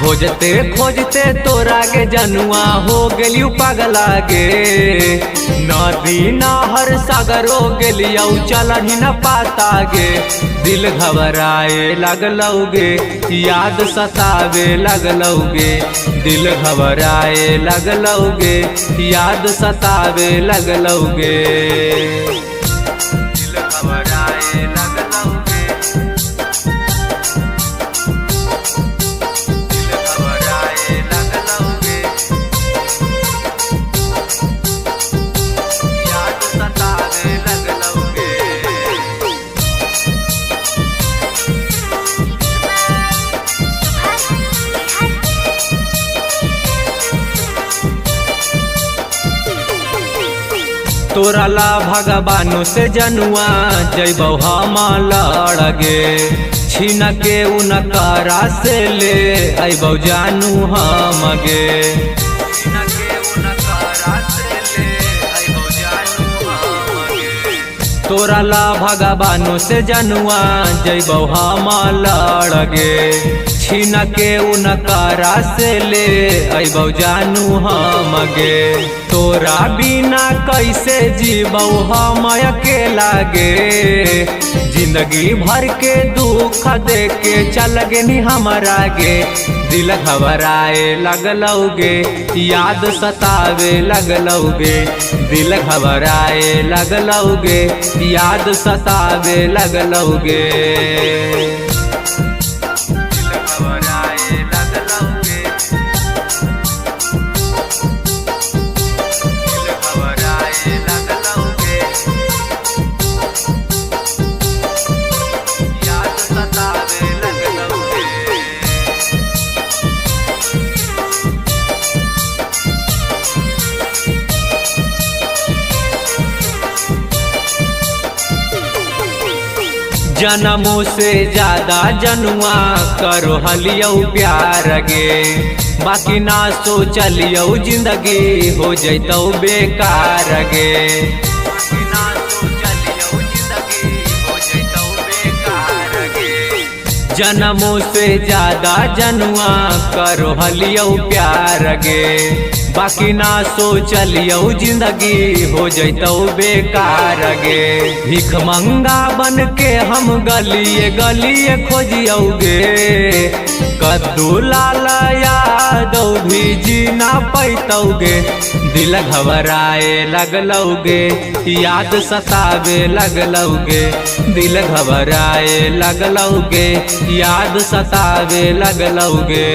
खोजते खोजते तोरा के जनुआ हो गेलियू पगला गे। नदी नहर सागर हो गेलियौ चलही न पाता गे। दिल घबराए लगलौ गे, याद सतावे लगलौ गे। दिल घबराए लगलौ गे, याद सतावे लगलौ गे। दिल घबराए लगलौ गे, दिल घबराए लगलौ गे। याद सतावे लगलौ गे। तोरा ला भगवानों से जनुआ जैबौ हम लड़ गे। छीन के उनकरा से ले अबौ जानू हम गे। छीन के उनकरा से ले अबौ जानू हम गे। तोरा ला भगवानों से जनुआ जैबौ हम लड़ गे। छीन के उनकरा से ले अबौ जानू हम गे। तोरा बिना कैसे जीबौ हम अकेला गे। जिंदगी भर के दुख दे के चल गेनी हमरा गे। दिल घबराए लगलौ गे, याद सतावे लगलौ गे। दिल घबराए लगलौ गे, याद सतावे लगलौ गे। जनमों से ज्यादा जनुआ करो हलियौ प्यार गे। बाकी ना सोचलियौ जिंदगी हो जैतौ बेकार गे। बाकी ना सोचलियौ जिंदगी हो जैतौ बेकार गे। जनमों से ज्यादा जनुआ करो हलियौ प्यार गे। बाकी ना सोचलियौ जिंदगी हो जैतौ बेकार गे। भीख मंगा बन के हम गलिए गलिए खोजियौ गे। कद्दू लाल यादौ भी जी ना पैतौ गे। दिल घबराए लगलौ गे, याद सतावे लगलौ गे। दिल घबराए लगलौ गे, याद सतावे लगलौ गे।